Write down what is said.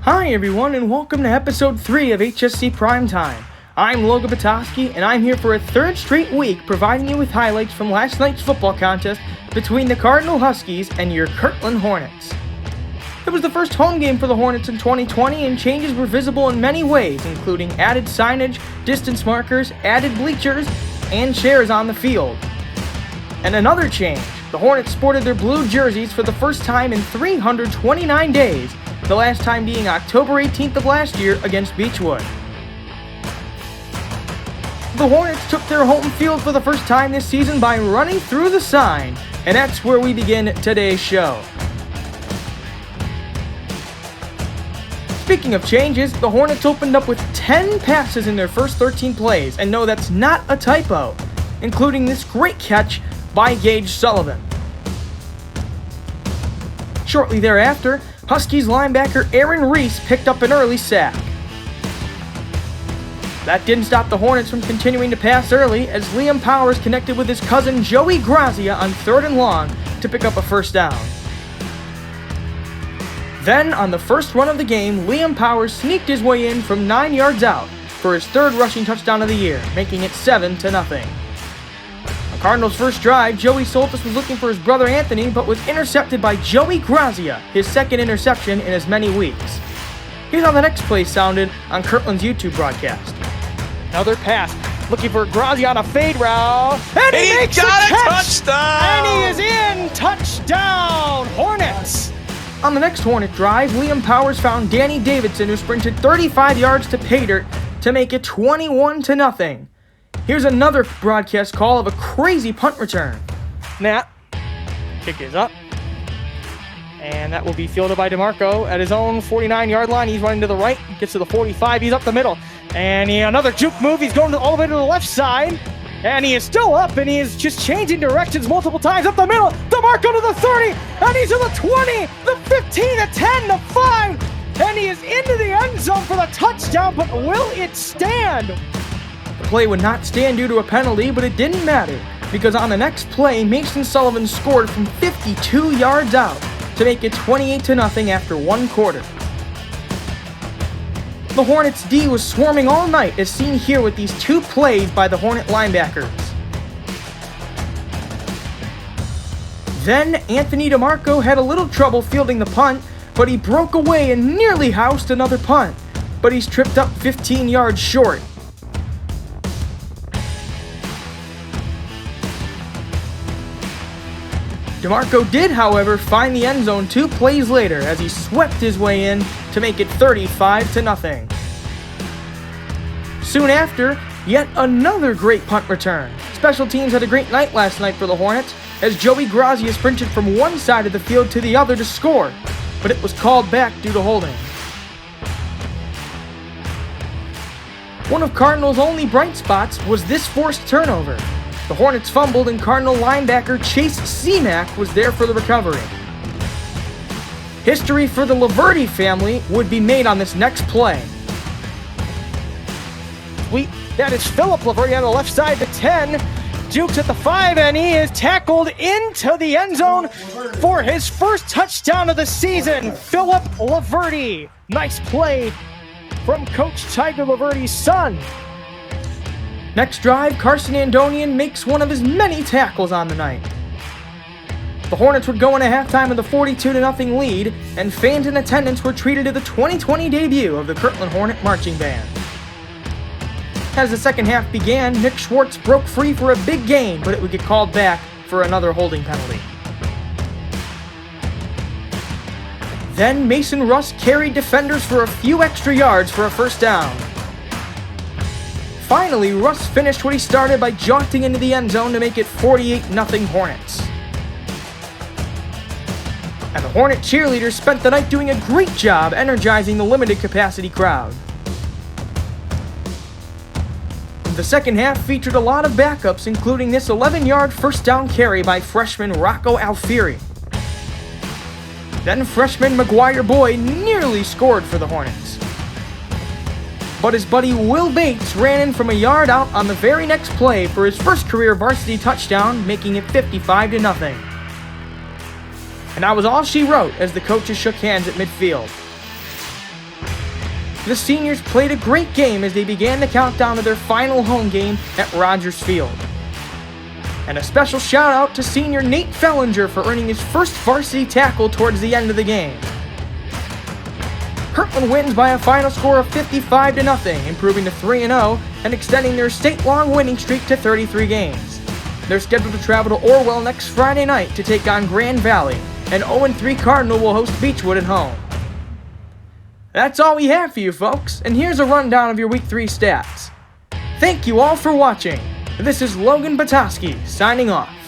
Hi everyone, and welcome to episode 3 of HSC Primetime. I'm Logan Potosky, and I'm here for a third straight week providing you with highlights from last night's football contest between the Cardinal Huskies and your Kirtland Hornets. It was the first home game for the Hornets in 2020, and changes were visible in many ways, including added signage, distance markers, added bleachers, and chairs on the field. And another change, the Hornets sported their blue jerseys for the first time in 329 days, the last time being October 18th of last year against Beachwood. The Hornets took their home field for the first time this season by running through the sign, and that's where we begin today's show. Speaking of changes, the Hornets opened up with 10 passes in their first 13 plays, and no, that's not a typo, including this great catch by Gage Sullivan. Shortly thereafter, Huskies linebacker Aaron Reese picked up an early sack. That didn't stop the Hornets from continuing to pass early, as Liam Powers connected with his cousin Joey Grazia on 3rd and long to pick up a first down. Then, on the first run of the game, Liam Powers sneaked his way in from 9 yards out for his third rushing touchdown of the year, making it 7-0. On Cardinals' first drive, Joey Soltis was looking for his brother Anthony, but was intercepted by Joey Grazia, his second interception in as many weeks. Here's how the next play sounded on Kirtland's YouTube broadcast. Another pass, looking for Grazia on a fade route, and he makes got a catch! touchdown! And he is in! Touchdown, Hornets! On the next Hornet drive, Liam Powers found Danny Davidson, who sprinted 35 yards to pay dirt to make it 21-0. Here's another broadcast call of a crazy punt return. Snap. Kick is up. And that will be fielded by DeMarco at his own 49-yard line. He's running to the right, gets to the 45, he's up the middle. And another juke move, he's going all the way to the left side. And he is still up, and he is just changing directions multiple times up the middle. DeMarco to the 30, and he's to the 20, the 15, the 10, the 5. And he is into the end zone for the touchdown, but will it stand? The play would not stand due to a penalty, but it didn't matter, because on the next play, Mason Sullivan scored from 52 yards out to make it 28-0 after one quarter. The Hornets' D was swarming all night, as seen here with these two plays by the Hornet linebackers. Then, Anthony DeMarco had a little trouble fielding the punt, but he broke away and nearly housed another punt, but he's tripped up 15 yards short. DeMarco did, however, find the end zone 2 plays later as he swept his way in to make it 35-0. Soon after, yet another great punt return. Special teams had a great night last night for the Hornets as Joey Grazia sprinted from one side of the field to the other to score, but it was called back due to holding. One of Cardinals' only bright spots was this forced turnover. The Hornets fumbled, and Cardinal linebacker Chase Seamack was there for the recovery. History for the Laverty family would be made on this next play. That is Philip Laverty on the left side, the 10. Jukes at the 5, and he is tackled into the end zone for his first touchdown of the season. Philip Laverty. Nice play from Coach Tiger Laverty's son. Next drive, Carson Andonian makes one of his many tackles on the night. The Hornets would go into halftime with a 42-0 lead, and fans in attendance were treated to the 2020 debut of the Kirtland Hornet Marching Band. As the second half began, Nick Schwartz broke free for a big gain, but it would get called back for another holding penalty. Then Mason Russ carried defenders for a few extra yards for a first down. Finally, Russ finished what he started by jaunting into the end zone to make it 48-0 Hornets. And the Hornet cheerleaders spent the night doing a great job energizing the limited capacity crowd. The second half featured a lot of backups, including this 11-yard first down carry by freshman Rocco Alfieri. Then freshman McGuire Boyd nearly scored for the Hornets. But his buddy Will Bates ran in from a yard out on the very next play for his first career varsity touchdown, making it 55-0. And that was all she wrote as the coaches shook hands at midfield. the seniors played a great game as they began the countdown to their final home game at Rogers Field. And a special shout out to senior Nate Fellinger for earning his first varsity tackle towards the end of the game. Kirtland wins by a final score of 55-0, improving to 3-0 and extending their state-long winning streak to 33 games. They're scheduled to travel to Orwell next Friday night to take on Chagrin Valley, and 0-3 Cardinal will host Beachwood at home. That's all we have for you folks, and here's a rundown of your Week 3 stats. Thank you all for watching. This is Logan Potosky signing off.